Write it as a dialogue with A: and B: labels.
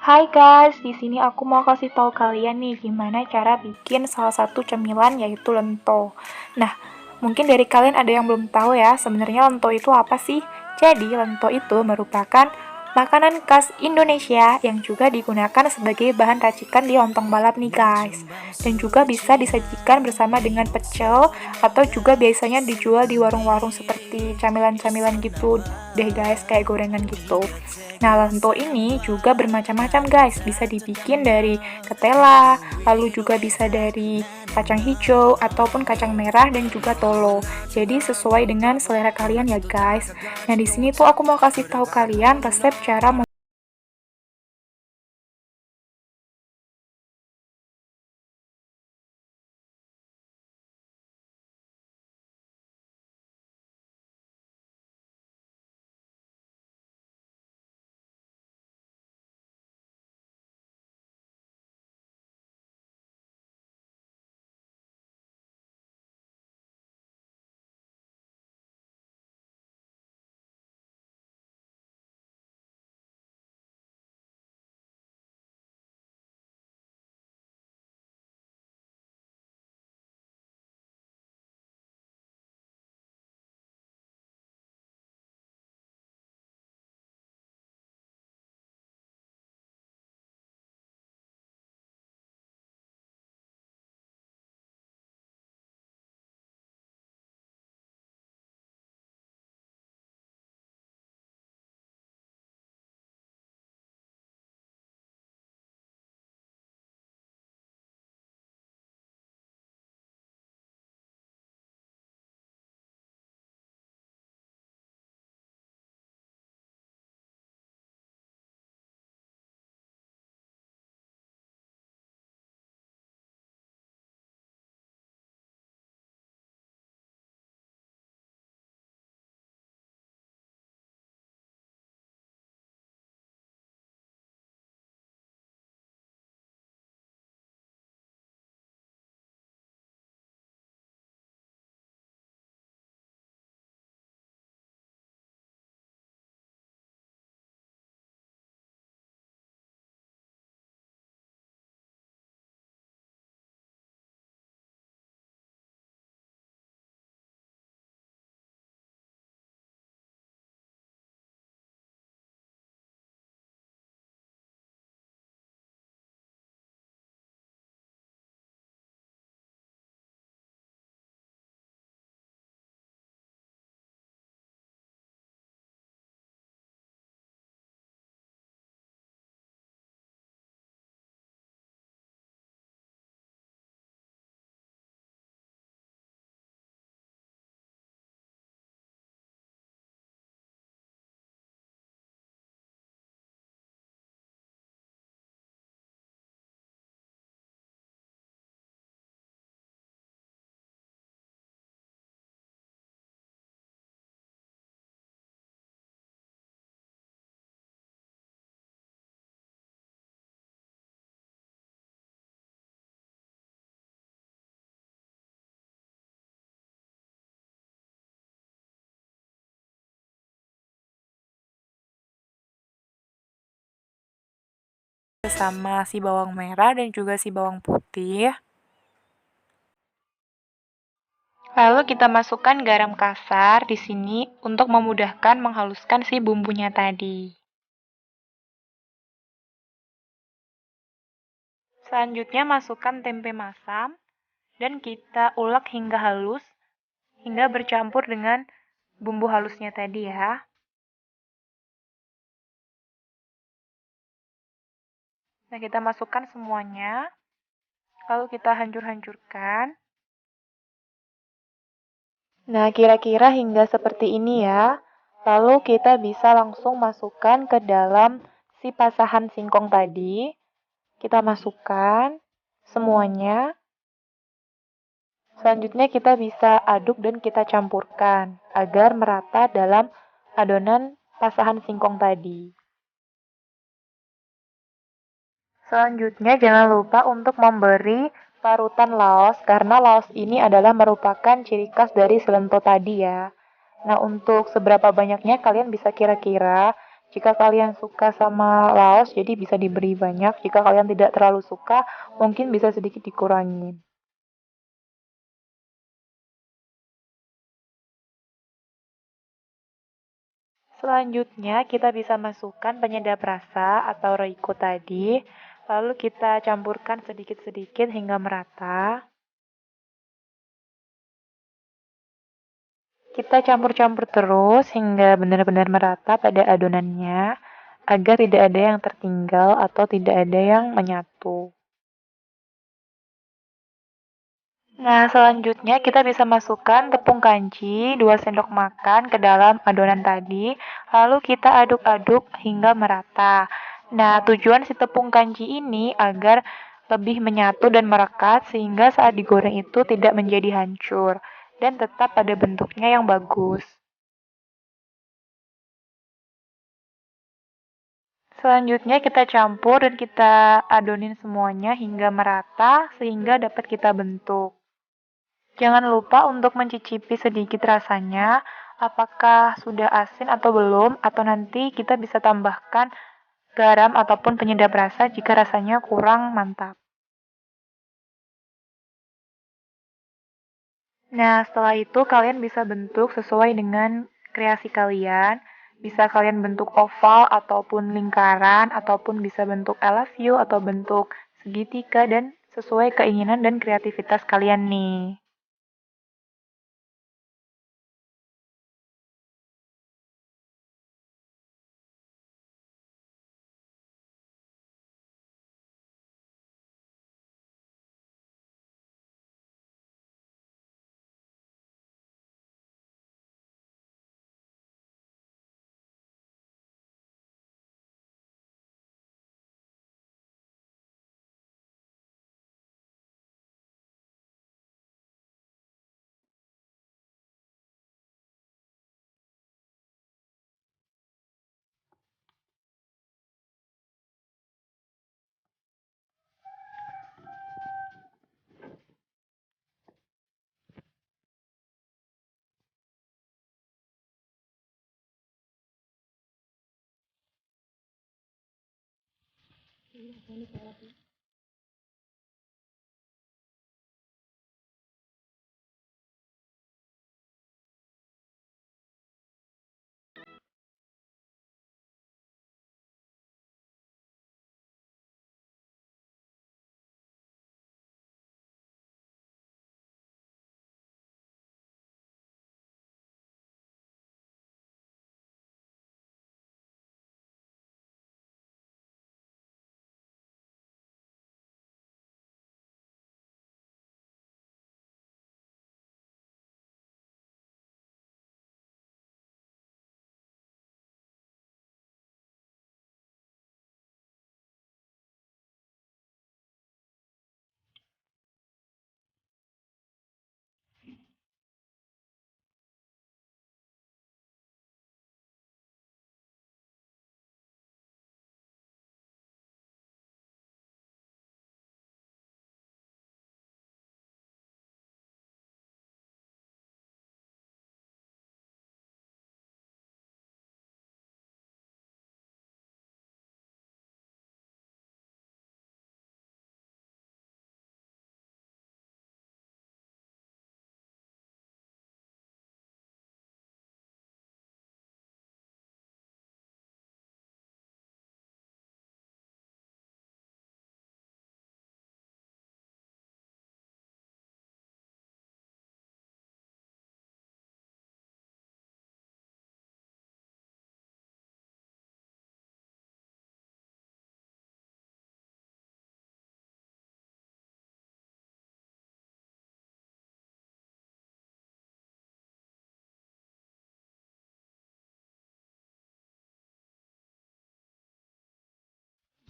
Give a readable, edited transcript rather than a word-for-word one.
A: Hai guys, di sini aku mau kasih tahu kalian nih gimana cara bikin salah satu cemilan yaitu lento. Nah, mungkin dari kalian ada yang belum tahu ya, sebenarnya lento itu apa sih? Jadi, lento itu merupakan makanan khas Indonesia yang juga digunakan sebagai bahan racikan di lontong balap nih guys. Dan juga bisa disajikan bersama dengan pecel atau juga biasanya dijual di warung-warung seperti camilan-camilan gitu deh guys, kayak gorengan gitu. Nah, lento ini juga bermacam-macam guys, bisa dibikin dari ketela, lalu juga bisa dari kacang hijau ataupun kacang merah dan juga tolo. Jadi sesuai dengan selera kalian ya guys. Nah, di sini tuh aku mau kasih tahu kalian resep cara sama si bawang merah dan juga si bawang putih. Lalu kita masukkan garam kasar di sini untuk memudahkan menghaluskan si bumbunya tadi. Selanjutnya masukkan tempe masam dan kita ulek hingga halus, hingga bercampur dengan bumbu halusnya tadi ya. Nah, kita masukkan semuanya, lalu kita hancur-hancurkan. Nah, kira-kira hingga seperti ini ya. Lalu kita bisa langsung masukkan ke dalam si pasahan singkong tadi. Kita masukkan semuanya. Selanjutnya kita bisa aduk dan kita campurkan agar merata dalam adonan pasahan singkong tadi. Selanjutnya jangan lupa untuk memberi parutan laos karena laos ini adalah merupakan ciri khas dari selento tadi ya. Nah, untuk seberapa banyaknya kalian bisa kira-kira. Jika kalian suka sama laos, jadi bisa diberi banyak. Jika kalian tidak terlalu suka, mungkin bisa sedikit dikurangin. Selanjutnya, kita bisa masukkan penyedap rasa atau Royco tadi. Lalu kita campurkan sedikit-sedikit hingga merata. Kita campur-campur terus hingga benar-benar merata pada adonannya, agar tidak ada yang tertinggal atau tidak ada yang menyatu. Nah, selanjutnya kita bisa masukkan tepung kanji 2 sendok makan ke dalam adonan tadi, lalu kita aduk-aduk hingga merata. Nah, tujuan si tepung kanji ini agar lebih menyatu dan merekat sehingga saat digoreng itu tidak menjadi hancur dan tetap pada bentuknya yang bagus. Selanjutnya kita campur dan kita adonin semuanya hingga merata sehingga dapat kita bentuk. Jangan lupa untuk mencicipi sedikit rasanya, apakah sudah asin atau belum, atau nanti kita bisa tambahkan garam ataupun penyedap rasa jika rasanya kurang mantap. Nah, setelah itu kalian bisa bentuk sesuai dengan kreasi kalian. Bisa kalian bentuk oval ataupun lingkaran, ataupun bisa bentuk I love you atau bentuk segitiga dan sesuai keinginan dan kreativitas kalian nih.